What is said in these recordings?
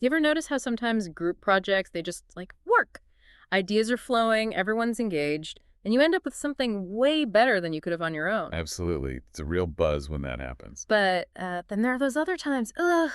You ever notice how sometimes group projects, they just like work? Ideas are flowing, everyone's engaged, and you end up with something way better than you could have on your own. Absolutely. It's a real buzz when that happens. But then there are those other times, ugh,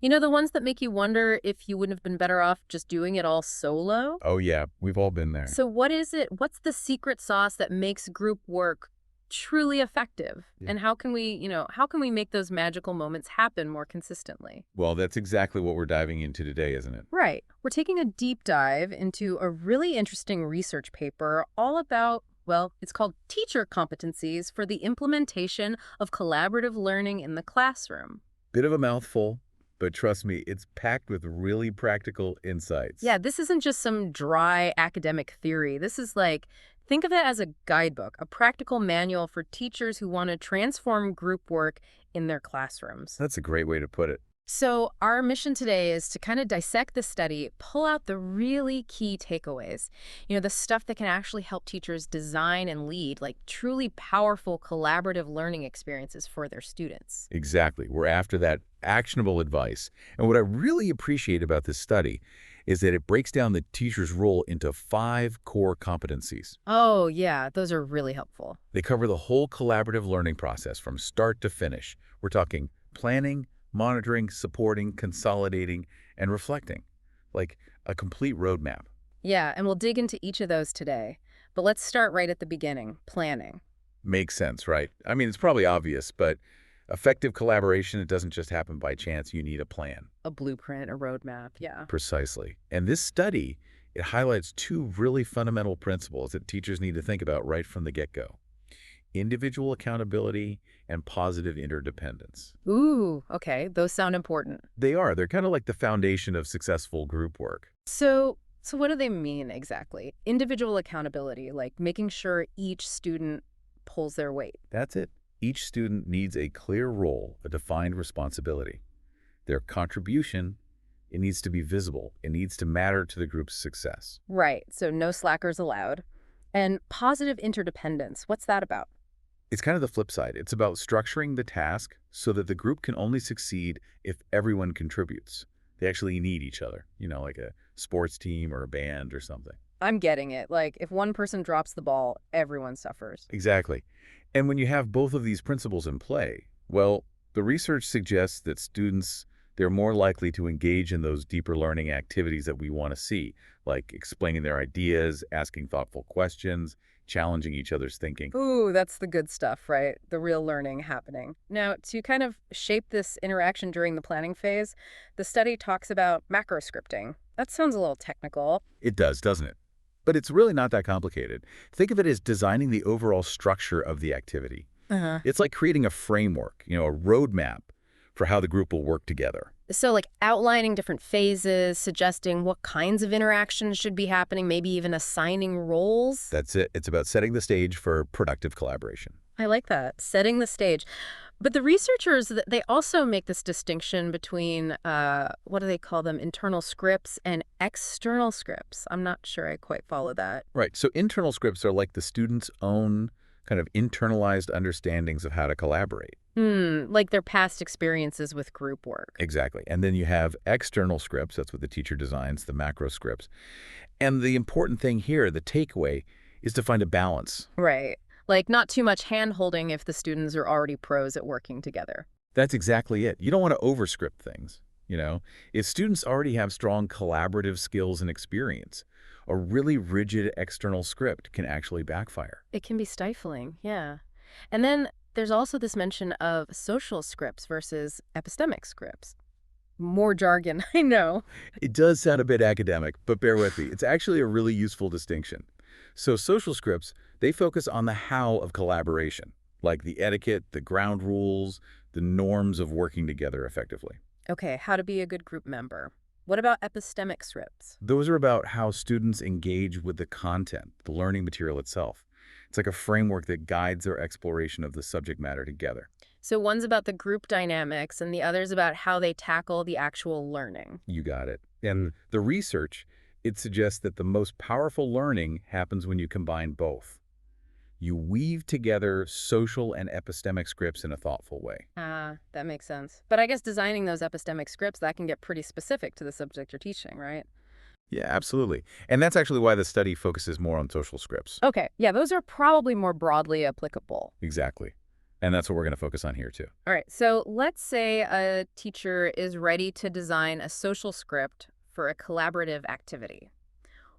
the ones that make you wonder if you wouldn't have been better off just doing it all solo? Oh, yeah. We've all been there. So what is it? What's the secret sauce that makes group work truly effective? Yeah. And how can we make those magical moments happen more consistently? Well, that's exactly what we're diving into today, isn't it? Right. We're taking a deep dive into a really interesting research paper all about, well, it's called Teacher Competencies for the Implementation of Collaborative Learning in the Classroom. Bit of a mouthful, but trust me, it's packed with really practical insights. Yeah, this isn't just some dry academic theory. This is like, think of it as a guidebook, a practical manual for teachers who want to transform group work in their classrooms. That's a great way to put it. So, our mission today is to kind of dissect the study, pull out the really key takeaways. The stuff that can actually help teachers design and lead like truly powerful collaborative learning experiences for their students. Exactly. We're after that actionable advice. And what I really appreciate about this study is that it breaks down the teacher's role into 5 core competencies. Oh, yeah, those are really helpful. They cover the whole collaborative learning process from start to finish. We're talking planning, monitoring, supporting, consolidating, and reflecting, like a complete roadmap. Yeah, and we'll dig into each of those today. But let's start right at the beginning, planning. Makes sense, right? I mean, it's probably obvious, but effective collaboration, it doesn't just happen by chance. You need a plan. A blueprint, a roadmap, yeah. Precisely. And this study, it highlights 2 really fundamental principles that teachers need to think about right from the get-go: individual accountability and positive interdependence. Ooh, okay, those sound important. They are. They're kind of like the foundation of successful group work. So what do they mean exactly? Individual accountability, like making sure each student pulls their weight. That's it. Each student needs a clear role, a defined responsibility. Their contribution, it needs to be visible. It needs to matter to the group's success. Right, so no slackers allowed. And positive interdependence, what's that about? It's kind of the flip side. It's about structuring the task so that the group can only succeed if everyone contributes. They actually need each other, like a sports team or a band or something. I'm getting it. Like, if one person drops the ball, everyone suffers. Exactly. And when you have both of these principles in play, well, the research suggests that students, they're more likely to engage in those deeper learning activities that we want to see, like explaining their ideas, asking thoughtful questions, challenging each other's thinking. Ooh, that's the good stuff, right? The real learning happening. Now, to kind of shape this interaction during the planning phase, the study talks about macro scripting. That sounds a little technical. It does, doesn't it? But it's really not that complicated. Think of it as designing the overall structure of the activity. Uh-huh. It's like creating a framework, a roadmap for how the group will work together. So, like outlining different phases, suggesting what kinds of interactions should be happening, maybe even assigning roles. That's it. It's about setting the stage for productive collaboration. I like that, setting the stage. But the researchers, they also make this distinction between, what do they call them, internal scripts and external scripts. I'm not sure I quite follow that. Right. So internal scripts are like the student's own kind of internalized understandings of how to collaborate. Like their past experiences with group work. Exactly. And then you have external scripts. That's what the teacher designs, the macro scripts. And the important thing here, the takeaway, is to find a balance. Right. Like not too much hand-holding if the students are already pros at working together. That's exactly it. You don't want to overscript things. If students already have strong collaborative skills and experience, a really rigid external script can actually backfire. It can be stifling, yeah. And then there's also this mention of social scripts versus epistemic scripts. More jargon, I know. It does sound a bit academic, but bear with me. It's actually a really useful distinction. So social scripts, they focus on the how of collaboration, like the etiquette, the ground rules, the norms of working together effectively. Okay, how to be a good group member. What about epistemic scripts? Those are about how students engage with the content, the learning material itself. It's like a framework that guides their exploration of the subject matter together. So one's about the group dynamics and the other's about how they tackle the actual learning. You got it. And the research, it suggests that the most powerful learning happens when you combine both. You weave together social and epistemic scripts in a thoughtful way. Ah, that makes sense. But I guess designing those epistemic scripts, that can get pretty specific to the subject you're teaching, right? Yeah, absolutely. And that's actually why the study focuses more on social scripts. Okay, yeah, those are probably more broadly applicable. Exactly. And that's what we're going to focus on here, too. All right, so let's say a teacher is ready to design a social script for a collaborative activity.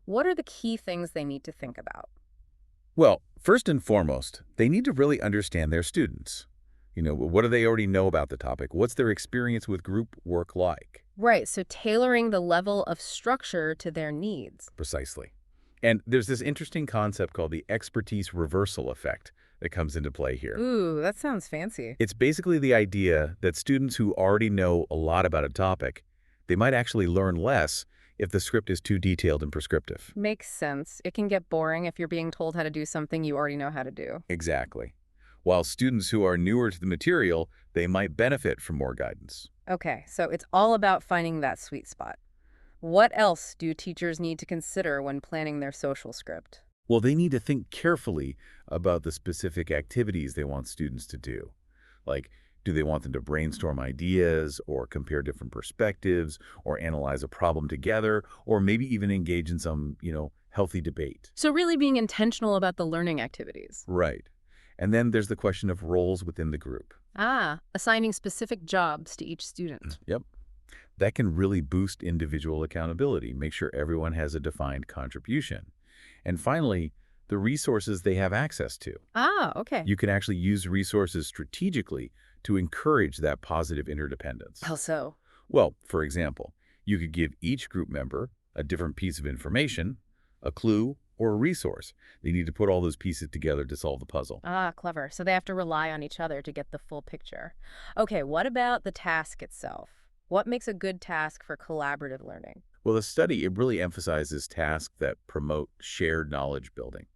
What are the key things they need to think about? Well, first and foremost, they need to really understand their students. What do they already know about the topic? What's their experience with group work like? Right, so tailoring the level of structure to their needs. Precisely. And there's this interesting concept called the expertise reversal effect that comes into play here. Ooh, that sounds fancy. It's basically the idea that students who already know a lot about a topic, they might actually learn less if the script is too detailed and prescriptive. Makes sense. It can get boring if you're being told how to do something you already know how to do. Exactly. While students who are newer to the material, they might benefit from more guidance. Okay, so it's all about finding that sweet spot. What else do teachers need to consider when planning their social script? Well, they need to think carefully about the specific activities they want students to do. Like, do they want them to brainstorm ideas or compare different perspectives or analyze a problem together or maybe even engage in some, healthy debate? So really being intentional about the learning activities. Right. And then there's the question of roles within the group. Ah, assigning specific jobs to each student. Yep. That can really boost individual accountability, make sure everyone has a defined contribution. And finally, the resources they have access to. Ah, okay. You can actually use resources strategically to encourage that positive interdependence. How so? Well, for example, you could give each group member a different piece of information, a clue, or a resource. They need to put all those pieces together to solve the puzzle. Ah, clever. So they have to rely on each other to get the full picture. Okay, what about the task itself? What makes a good task for collaborative learning? Well, the study, it really emphasizes tasks that promote shared knowledge building,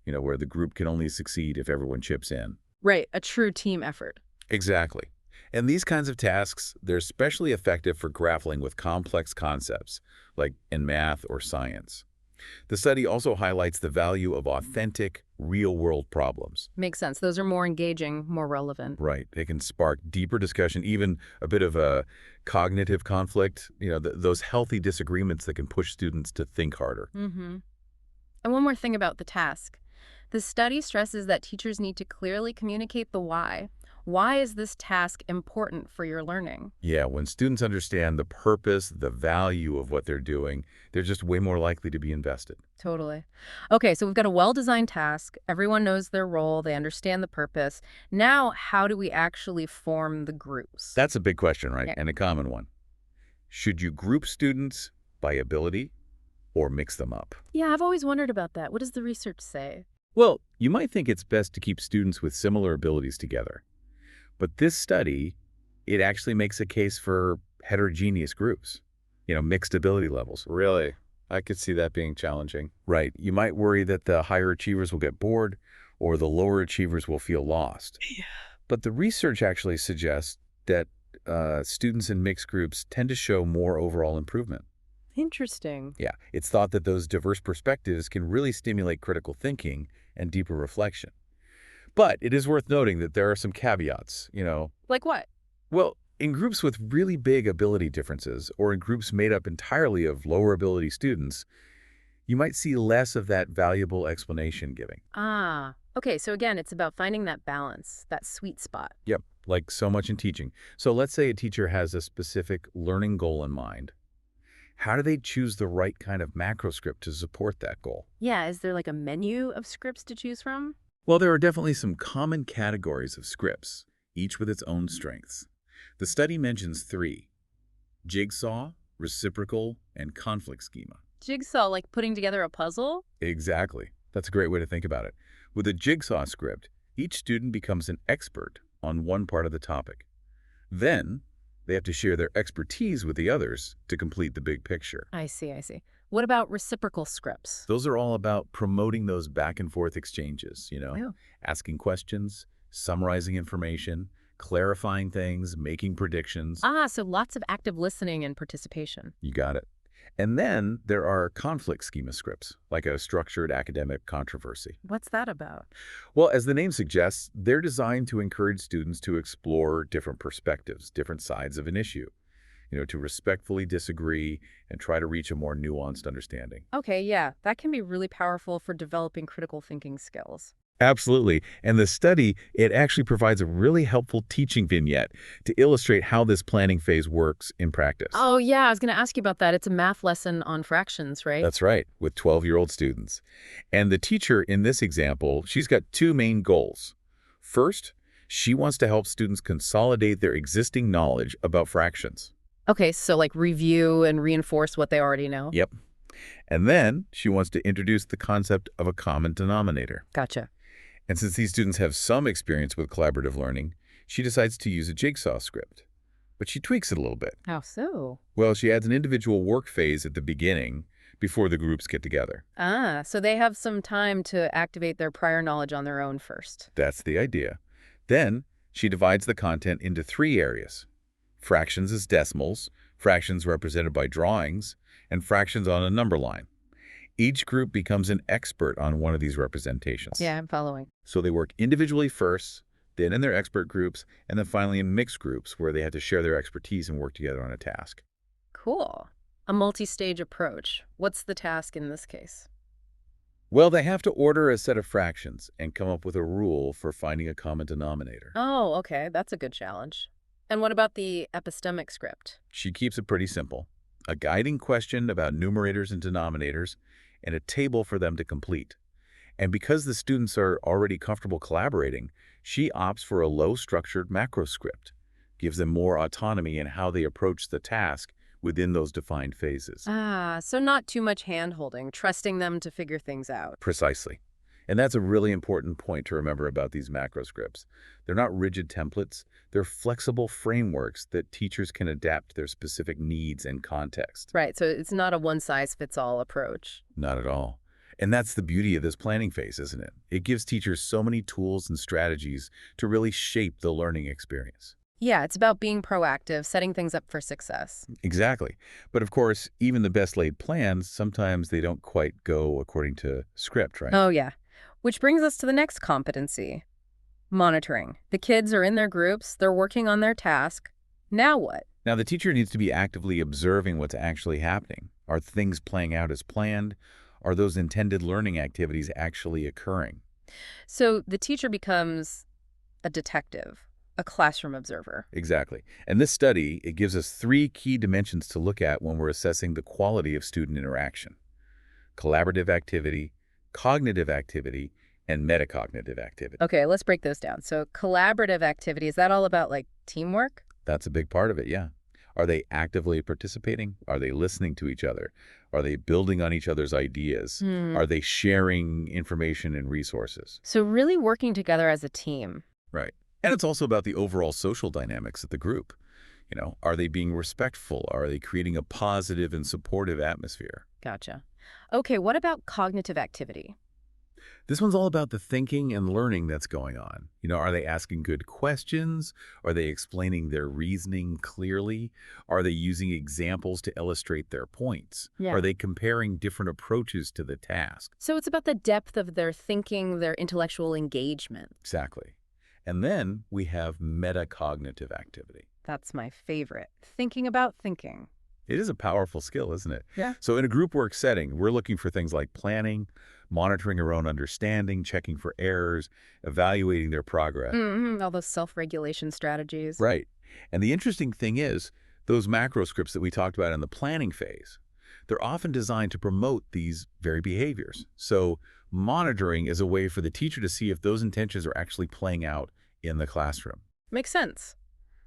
where the group can only succeed if everyone chips in. Right, a true team effort. Exactly. And these kinds of tasks, they're especially effective for grappling with complex concepts, like in math or science. The study also highlights the value of authentic, real-world problems. Makes sense. Those are more engaging, more relevant. Right. They can spark deeper discussion, even a bit of a cognitive conflict, those healthy disagreements that can push students to think harder. Mm-hmm. And one more thing about the task. The study stresses that teachers need to clearly communicate the why. Why is this task important for your learning? Yeah, when students understand the purpose, the value of what they're doing, they're just way more likely to be invested. Totally. Okay, so we've got a well-designed task. Everyone knows their role. They understand the purpose. Now, how do we actually form the groups? That's a big question, right? Yeah. And a common one. Should you group students by ability or mix them up? Yeah, I've always wondered about that. What does the research say? Well, you might think it's best to keep students with similar abilities together. But this study, it actually makes a case for heterogeneous groups, mixed ability levels. Really? I could see that being challenging. Right. You might worry that the higher achievers will get bored or the lower achievers will feel lost. Yeah. But the research actually suggests that students in mixed groups tend to show more overall improvement. Interesting. Yeah, it's thought that those diverse perspectives can really stimulate critical thinking and deeper reflection. But it is worth noting that there are some caveats. Like what? Well, in groups with really big ability differences or in groups made up entirely of lower ability students, you might see less of that valuable explanation giving. Ah, okay. So again, it's about finding that balance, that sweet spot. Yep, like so much in teaching. So let's say a teacher has a specific learning goal in mind. How do they choose the right kind of macro script to support that goal? Yeah, is there like a menu of scripts to choose from? Well, there are definitely some common categories of scripts, each with its own strengths. The study mentions 3: jigsaw, reciprocal, and conflict schema. Jigsaw, like putting together a puzzle? Exactly. That's a great way to think about it. With a jigsaw script, each student becomes an expert on one part of the topic. Then, they have to share their expertise with the others to complete the big picture. I see, I see. What about reciprocal scripts? Those are all about promoting those back and forth exchanges, Oh. asking questions, summarizing information, clarifying things, making predictions. Ah, so lots of active listening and participation. You got it. And then there are conflict schema scripts, like a structured academic controversy. What's that about? Well, as the name suggests, they're designed to encourage students to explore different perspectives, different sides of an issue, to respectfully disagree and try to reach a more nuanced understanding. Okay, yeah, that can be really powerful for developing critical thinking skills. Absolutely. And the study, it actually provides a really helpful teaching vignette to illustrate how this planning phase works in practice. Oh, yeah, I was going to ask you about that. It's a math lesson on fractions, right? That's right, with 12-year-old students. And the teacher in this example, she's got two main goals. First, she wants to help students consolidate their existing knowledge about fractions. Okay, so like review and reinforce what they already know. Yep. And then she wants to introduce the concept of a common denominator. Gotcha. And since these students have some experience with collaborative learning, she decides to use a jigsaw script. But she tweaks it a little bit. How so? Well, she adds an individual work phase at the beginning before the groups get together. Ah, so they have some time to activate their prior knowledge on their own first. That's the idea. Then she divides the content into three areas: fractions as decimals, fractions represented by drawings, and fractions on a number line. Each group becomes an expert on one of these representations. Yeah, I'm following. So they work individually first, then in their expert groups, and then finally in mixed groups where they have to share their expertise and work together on a task. Cool. A multi-stage approach. What's the task in this case? Well, they have to order a set of fractions and come up with a rule for finding a common denominator. Oh, okay, that's a good challenge. And what about the epistemic script? She keeps it pretty simple: a guiding question about numerators and denominators, and a table for them to complete. And because the students are already comfortable collaborating, she opts for a low-structured macro script, gives them more autonomy in how they approach the task within those defined phases. Ah, so not too much hand-holding, trusting them to figure things out. Precisely. And that's a really important point to remember about these macro scripts. They're not rigid templates. They're flexible frameworks that teachers can adapt to their specific needs and context. Right, so it's not a one-size-fits-all approach. Not at all. And that's the beauty of this planning phase, isn't it? It gives teachers so many tools and strategies to really shape the learning experience. Yeah, it's about being proactive, setting things up for success. Exactly. But of course, even the best laid plans, sometimes they don't quite go according to script, right? Oh, yeah. Which brings us to the next competency. Monitoring. The kids are in their groups, they're working on their task. Now what? Now, the teacher needs to be actively observing what's actually happening. Are things playing out as planned? Are those intended learning activities actually occurring? So the teacher becomes a detective, a classroom observer. Exactly. And this study, it gives us three key dimensions to look at when we're assessing the quality of student interaction: collaborative activity, cognitive activity, and metacognitive activity. Okay, let's break those down. So collaborative activity, is that all about like teamwork? That's a big part of it, yeah. Are they actively participating? Are they listening to each other? Are they building on each other's ideas? Are they sharing information and resources? So really working together as a team. Right. And it's also about the overall social dynamics of the group. Are they being respectful? Are they creating a positive and supportive atmosphere? Gotcha. Okay, what about cognitive activity? This one's all about the thinking and learning that's going on. Are they asking good questions? Are they explaining their reasoning clearly? Are they using examples to illustrate their points? Yeah. Are they comparing different approaches to the task? So it's about the depth of their thinking, their intellectual engagement. Exactly. And then we have metacognitive activity. That's my favorite. Thinking about thinking. It is a powerful skill, isn't it? Yeah. So in a group work setting, we're looking for things like planning, monitoring our own understanding, checking for errors, evaluating their progress. All those self-regulation strategies. Right. And the interesting thing is, those macro scripts that we talked about in the planning phase, they're often designed to promote these very behaviors. So monitoring is a way for the teacher to see if those intentions are actually playing out in the classroom. Makes sense.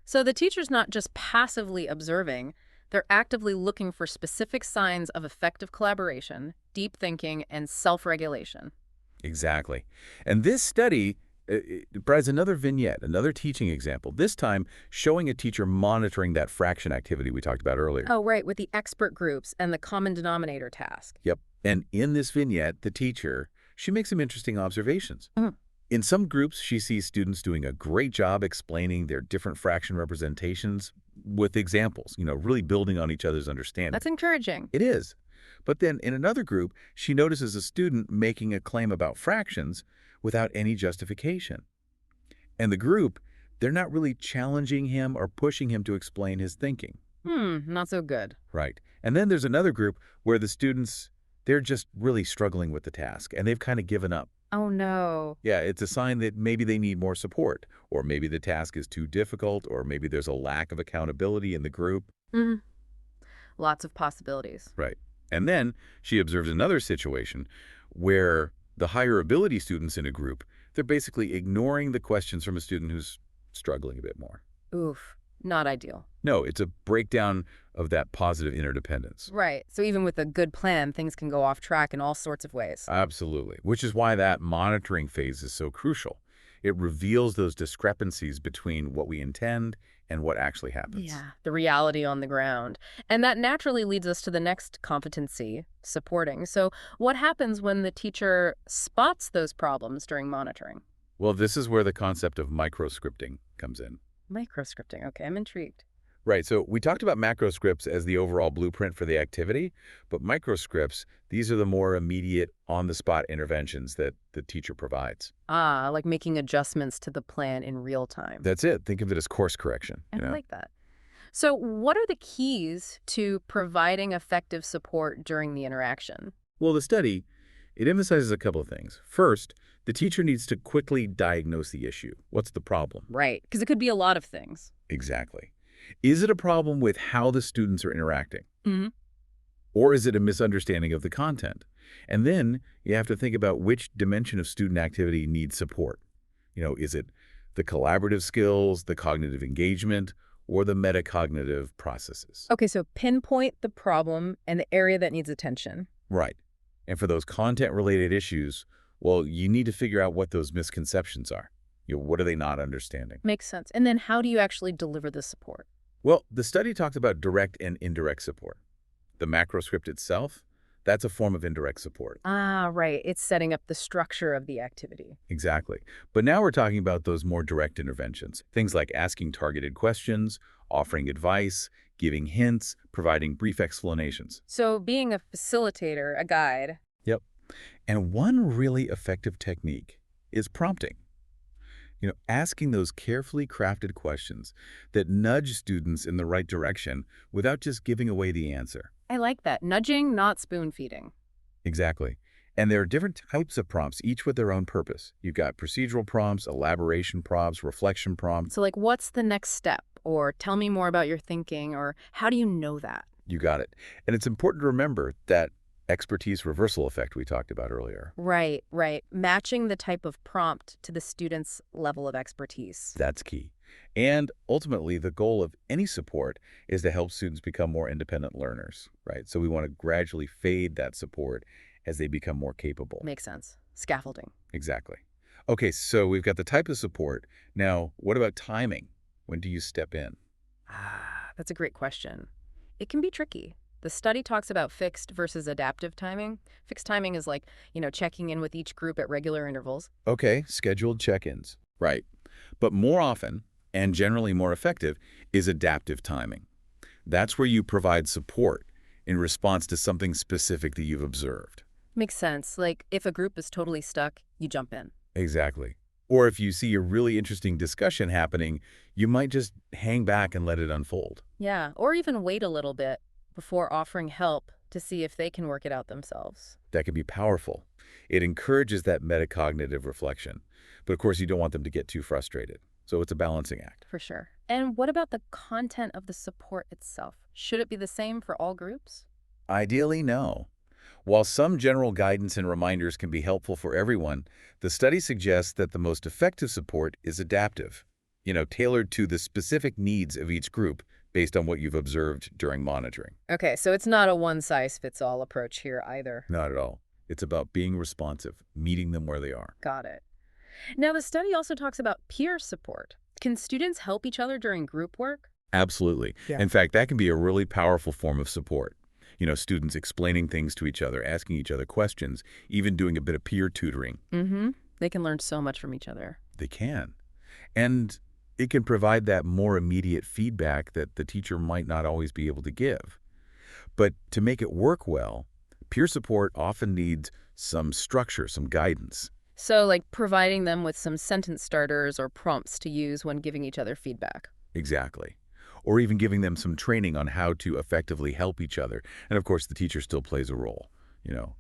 So the teacher's not just passively observing, they're actively looking for specific signs of effective collaboration, deep thinking, and self-regulation. Exactly. And this study it provides another vignette, another teaching example, this time showing a teacher monitoring that fraction activity we talked about earlier. Oh, right, with the expert groups and the common denominator task. Yep. And in this vignette, the teacher, she makes some interesting observations. Mhm. In some groups, she sees students doing a great job explaining their different fraction representations, with examples, really building on each other's understanding. That's encouraging. It is. But then in another group, she notices a student making a claim about fractions without any justification. And the group, they're not really challenging him or pushing him to explain his thinking. Not so good. Right. And then there's another group where the students, they're just really struggling with the task and they've kind of given up. Oh, no. Yeah, it's a sign that maybe they need more support, or maybe the task is too difficult, or maybe there's a lack of accountability in the group. Mm, lots of possibilities. Right. And then she observes another situation where the higher ability students in a group, they're basically ignoring the questions from a student who's struggling a bit more. Oof, not ideal. No, it's a breakdown of that positive interdependence. Right. So even with a good plan, things can go off track in all sorts of ways. Absolutely. Which is why that monitoring phase is so crucial. It reveals those discrepancies between what we intend and what actually happens. Yeah, the reality on the ground. And that naturally leads us to the next competency, supporting. So what happens when the teacher spots those problems during monitoring? Well, this is where the concept of microscripting comes in. Microscripting. Okay, I'm intrigued. Right, so we talked about macroscripts as the overall blueprint for the activity, but microscripts, these are the more immediate, on-the-spot interventions that the teacher provides. Ah, like making adjustments to the plan in real time. That's it. Think of it as course correction. I like that. So what are the keys to providing effective support during the interaction? Well, the study, it emphasizes a couple of things. First, the teacher needs to quickly diagnose the issue. What's the problem? Right, because it could be a lot of things. Exactly. Is it a problem with how the students are interacting? Mm-hmm. Or is it a misunderstanding of the content? And then you have to think about which dimension of student activity needs support. Is it the collaborative skills, the cognitive engagement, or the metacognitive processes? Okay, so pinpoint the problem and the area that needs attention. Right. And for those content-related issues, well, you need to figure out what those misconceptions are. What are they not understanding? Makes sense. And then how do you actually deliver the support? Well, the study talked about direct and indirect support. The macroscript itself, that's a form of indirect support. Ah, right. It's setting up the structure of the activity. Exactly. But now we're talking about those more direct interventions. Things like asking targeted questions, offering advice, giving hints, providing brief explanations. So being a facilitator, a guide. Yep. And one really effective technique is prompting. Asking those carefully crafted questions that nudge students in the right direction without just giving away the answer. I like that. Nudging, not spoon-feeding. Exactly. And there are different types of prompts, each with their own purpose. You've got procedural prompts, elaboration prompts, reflection prompts. So like, what's the next step? Or tell me more about your thinking, or how do you know that? You got it. And it's important to remember that expertise reversal effect we talked about earlier. Right, right. Matching the type of prompt to the student's level of expertise. That's key. And ultimately, the goal of any support is to help students become more independent learners, right? So we want to gradually fade that support as they become more capable. Makes sense. Scaffolding. Exactly. Okay, so we've got the type of support. Now, what about timing? When do you step in? Ah, that's a great question. It can be tricky. The study talks about fixed versus adaptive timing. Fixed timing is like, checking in with each group at regular intervals. Okay, scheduled check-ins. Right. But more often, and generally more effective, is adaptive timing. That's where you provide support in response to something specific that you've observed. Makes sense. Like, if a group is totally stuck, you jump in. Exactly. Or if you see a really interesting discussion happening, you might just hang back and let it unfold. Yeah, or even wait a little bit before offering help to see if they can work it out themselves. That can be powerful. It encourages that metacognitive reflection. But of course, you don't want them to get too frustrated. So it's a balancing act. For sure. And what about the content of the support itself? Should it be the same for all groups? Ideally, no. While some general guidance and reminders can be helpful for everyone, the study suggests that the most effective support is adaptive, tailored to the specific needs of each group based on what you've observed during monitoring. Okay, so it's not a one-size-fits-all approach here either. Not at all. It's about being responsive, meeting them where they are. Got it. Now, the study also talks about peer support. Can students help each other during group work? Absolutely. Yeah. In fact, that can be a really powerful form of support. Students explaining things to each other, asking each other questions, even doing a bit of peer tutoring. Mm-hmm. They can learn so much from each other. They can. And It can provide that more immediate feedback that the teacher might not always be able to give. But to make it work well, peer support often needs some structure, some guidance. So, like providing them with some sentence starters or prompts to use when giving each other feedback. Exactly. Or even giving them some training on how to effectively help each other. And of course, the teacher still plays a role, you know,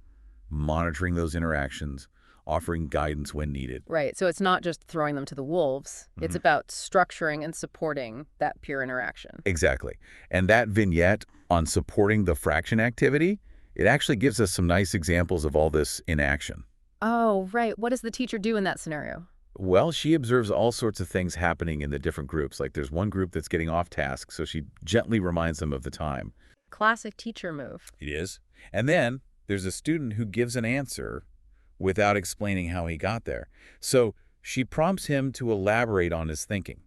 monitoring those interactions, offering guidance when needed. Right. So it's not just throwing them to the wolves. It's Mhm. about structuring and supporting that peer interaction. Exactly. And that vignette on supporting the fraction activity, it actually gives us some nice examples of all this in action. Oh, right. What does the teacher do in that scenario? Well, she observes all sorts of things happening in the different groups. Like there's one group that's getting off task, so she gently reminds them of the time. Classic teacher move. It is. And then there's a student who gives an answer without explaining how he got there. So she prompts him to elaborate on his thinking.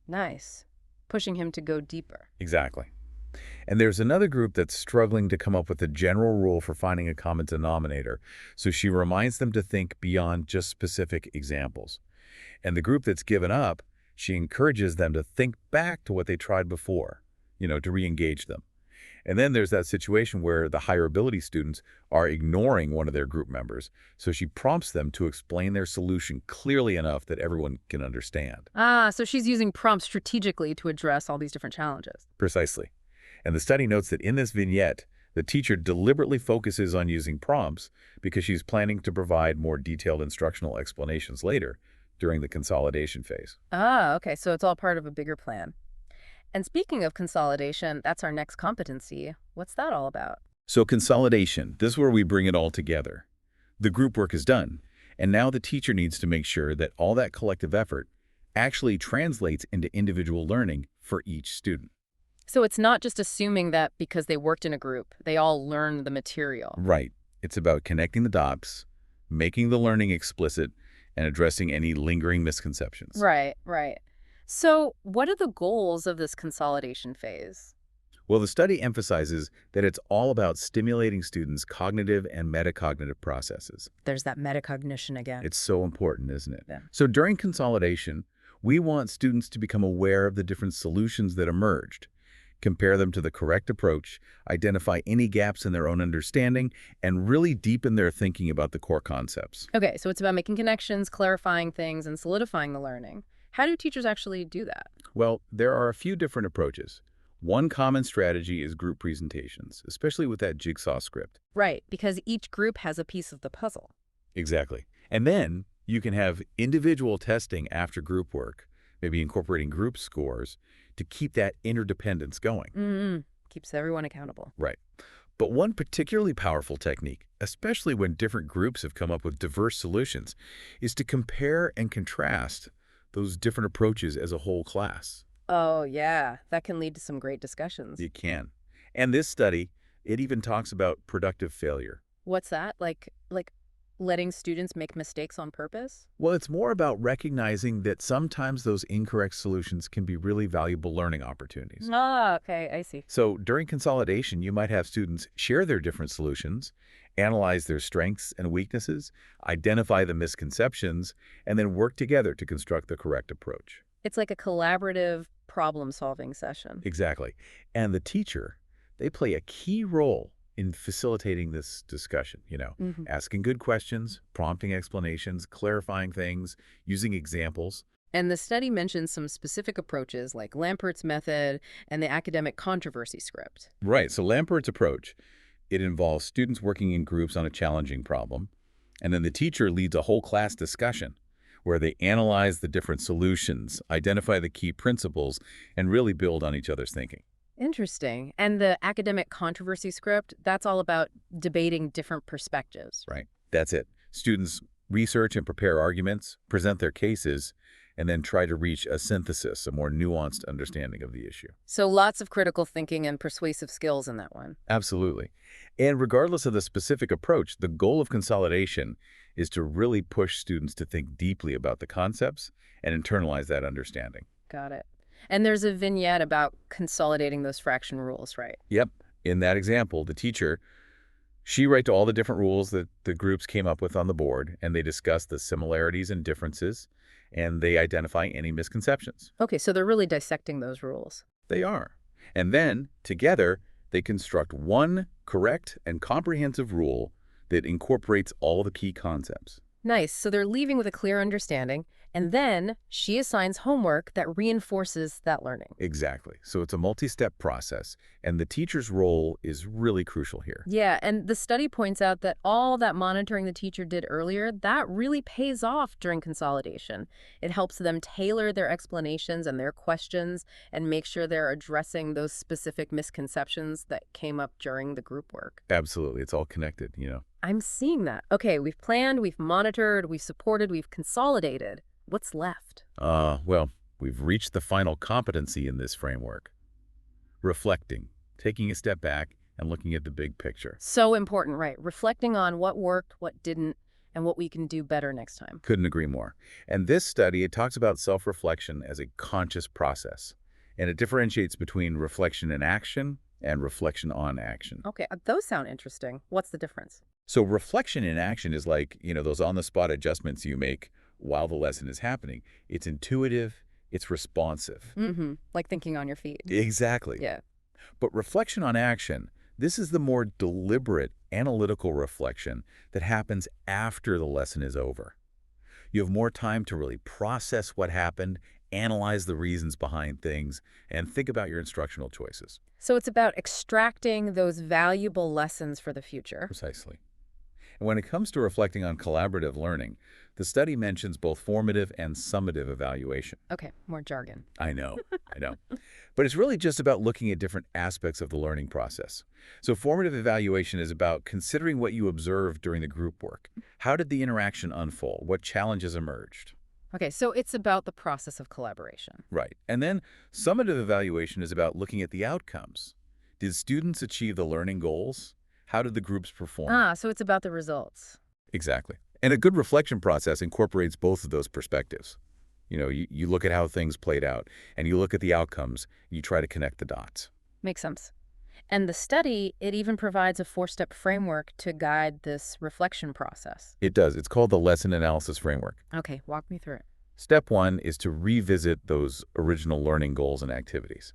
Nice. Pushing him to go deeper. Exactly. And there's another group that's struggling to come up with a general rule for finding a common denominator. So she reminds them to think beyond just specific examples. And the group that's given up, she encourages them to think back to what they tried before, to re-engage them. And then there's that situation where the higher ability students are ignoring one of their group members. So she prompts them to explain their solution clearly enough that everyone can understand. Ah, so she's using prompts strategically to address all these different challenges. Precisely. And the study notes that in this vignette, the teacher deliberately focuses on using prompts because she's planning to provide more detailed instructional explanations later during the consolidation phase. Ah, okay. So it's all part of a bigger plan. And speaking of consolidation, that's our next competency. What's that all about? So consolidation, this is where we bring it all together. The group work is done, and now the teacher needs to make sure that all that collective effort actually translates into individual learning for each student. So it's not just assuming that because they worked in a group, they all learned the material. Right. It's about connecting the dots, making the learning explicit, and addressing any lingering misconceptions. Right, right. So what are the goals of this consolidation phase? Well, the study emphasizes that it's all about stimulating students' cognitive and metacognitive processes. There's that metacognition again. It's so important, isn't it? Yeah. So during consolidation, we want students to become aware of the different solutions that emerged, compare them to the correct approach, identify any gaps in their own understanding, and really deepen their thinking about the core concepts. Okay, so it's about making connections, clarifying things, and solidifying the learning. How do teachers actually do that? Well, there are a few different approaches. One common strategy is group presentations, especially with that jigsaw script. Right, because each group has a piece of the puzzle. Exactly. And then you can have individual testing after group work, maybe incorporating group scores to keep that interdependence going. Keeps everyone accountable. Right. But one particularly powerful technique, especially when different groups have come up with diverse solutions, is to compare and contrast those different approaches as a whole class. Oh, yeah. That can lead to some great discussions. You can. And this study, it even talks about productive failure. What's that? Like letting students make mistakes on purpose? Well, it's more about recognizing that sometimes those incorrect solutions can be really valuable learning opportunities. Ah, okay, I see. So during consolidation, you might have students share their different solutions, analyze their strengths and weaknesses, identify the misconceptions, and then work together to construct the correct approach. It's like a collaborative problem-solving session. Exactly. And the teacher, they play a key role in facilitating this discussion, asking good questions, prompting explanations, clarifying things, using examples. And the study mentions some specific approaches like Lampert's method and the academic controversy script. Right. So Lampert's approach, it involves students working in groups on a challenging problem, and then the teacher leads a whole class discussion where they analyze the different solutions, identify the key principles, and really build on each other's thinking. Interesting. And the academic controversy script, that's all about debating different perspectives. Right. That's it. Students research and prepare arguments, present their cases, and then try to reach a synthesis, a more nuanced understanding of the issue. So lots of critical thinking and persuasive skills in that one. Absolutely. And regardless of the specific approach, the goal of consolidation is to really push students to think deeply about the concepts and internalize that understanding. Got it. And there's a vignette about consolidating those fraction rules, right? Yep. In that example, the teacher, she writes all the different rules that the groups came up with on the board, and they discuss the similarities and differences, and they identify any misconceptions. Okay, so they're really dissecting those rules. They are. And then, together, they construct one correct and comprehensive rule that incorporates all the key concepts. Nice. So they're leaving with a clear understanding, and then she assigns homework that reinforces that learning. Exactly. So it's a multi-step process, and the teacher's role is really crucial here. Yeah, and the study points out that all that monitoring the teacher did earlier, that really pays off during consolidation. It helps them tailor their explanations and their questions and make sure they're addressing those specific misconceptions that came up during the group work. Absolutely. It's all connected. I'm seeing that. Okay, we've planned, we've monitored, we've supported, we've consolidated. What's left? Well, we've reached the final competency in this framework. Reflecting, taking a step back and looking at the big picture. So important, right? Reflecting on what worked, what didn't, and what we can do better next time. Couldn't agree more. And this study, it talks about self-reflection as a conscious process. And it differentiates between reflection in action and reflection on action. Okay, those sound interesting. What's the difference? So reflection in action is like, those on-the-spot adjustments you make while the lesson is happening. It's intuitive, it's responsive. Mm-hmm. Like thinking on your feet. Exactly. Yeah. But reflection on action, this is the more deliberate, analytical reflection that happens after the lesson is over. You have more time to really process what happened, analyze the reasons behind things, and think about your instructional choices. So it's about extracting those valuable lessons for the future. Precisely. And when it comes to reflecting on collaborative learning, the study mentions both formative and summative evaluation. Okay, more jargon. I know. But it's really just about looking at different aspects of the learning process. So formative evaluation is about considering what you observed during the group work. How did the interaction unfold? What challenges emerged? Okay, so it's about the process of collaboration. Right. And then summative evaluation is about looking at the outcomes. Did students achieve the learning goals? How did the groups perform? So it's about the results. Exactly. And a good reflection process incorporates both of those perspectives. You look at how things played out, and you look at the outcomes, and you try to connect the dots. Makes sense. And the study, it even provides a 4-step framework to guide this reflection process. It does. It's called the Lesson Analysis Framework. Okay, walk me through it. Step 1 is to revisit those original learning goals and activities.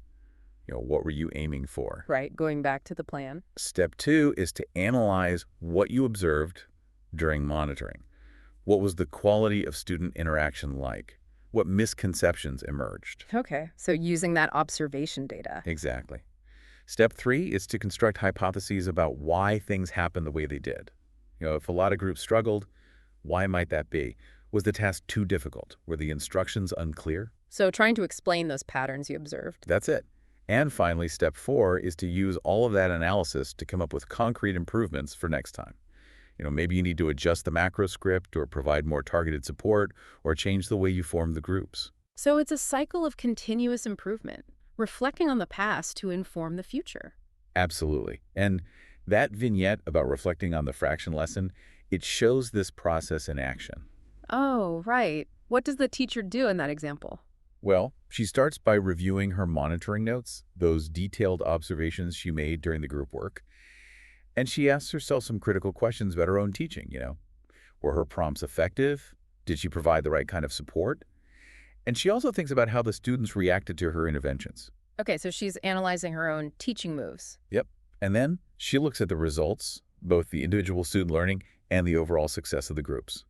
What were you aiming for? Right, going back to the plan. Step 2 is to analyze what you observed during monitoring. What was the quality of student interaction like? What misconceptions emerged? Okay, so using that observation data. Exactly. Step 3 is to construct hypotheses about why things happened the way they did. If a lot of groups struggled, why might that be? Was the task too difficult? Were the instructions unclear? So trying to explain those patterns you observed. That's it. And finally, step 4 is to use all of that analysis to come up with concrete improvements for next time. Maybe you need to adjust the macro script or provide more targeted support or change the way you form the groups. So it's a cycle of continuous improvement, reflecting on the past to inform the future. Absolutely. And that vignette about reflecting on the fraction lesson, it shows this process in action. Oh, right. What does the teacher do in that example? Well, she starts by reviewing her monitoring notes, those detailed observations she made during the group work. And she asks herself some critical questions about her own teaching. Were her prompts effective? Did she provide the right kind of support? And she also thinks about how the students reacted to her interventions. Okay, so she's analyzing her own teaching moves. Yep. And then she looks at the results, both the individual student learning and the overall success of the groups.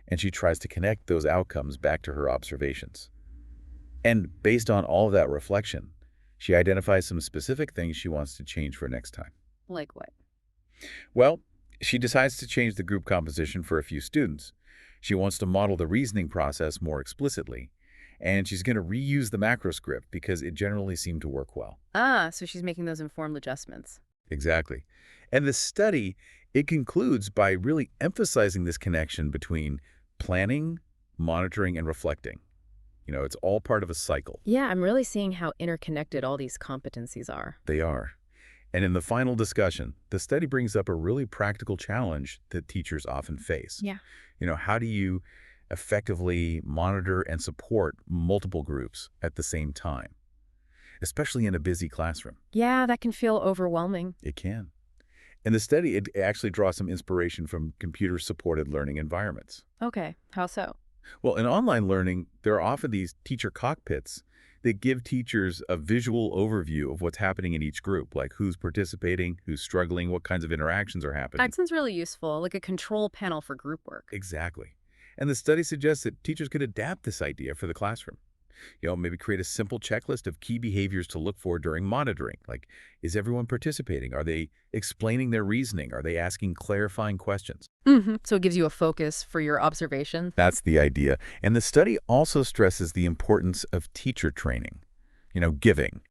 And she tries to connect those outcomes back to her observations. And based on all of that reflection, she identifies some specific things she wants to change for next time. Like what? Well, she decides to change the group composition for a few students. She wants to model the reasoning process more explicitly. And she's going to reuse the macro script because it generally seemed to work well. So she's making those informed adjustments. Exactly. And the study, it concludes by really emphasizing this connection between planning, monitoring, and reflecting. It's all part of a cycle. Yeah, I'm really seeing how interconnected all these competencies are. They are. And in the final discussion, the study brings up a really practical challenge that teachers often face. Yeah. How do you effectively monitor and support multiple groups at the same time, especially in a busy classroom? Yeah, that can feel overwhelming. It can. In the study, it actually draws some inspiration from computer-supported learning environments. Okay, how so? Well, in online learning, there are often these teacher cockpits that give teachers a visual overview of what's happening in each group, like who's participating, who's struggling, what kinds of interactions are happening. That sounds really useful, like a control panel for group work. Exactly. And the study suggests that teachers could adapt this idea for the classroom. Maybe create a simple checklist of key behaviors to look for during monitoring. Like, is everyone participating? Are they explaining their reasoning? Are they asking clarifying questions? So it gives you a focus for your observation. That's the idea. And the study also stresses the importance of teacher training, giving.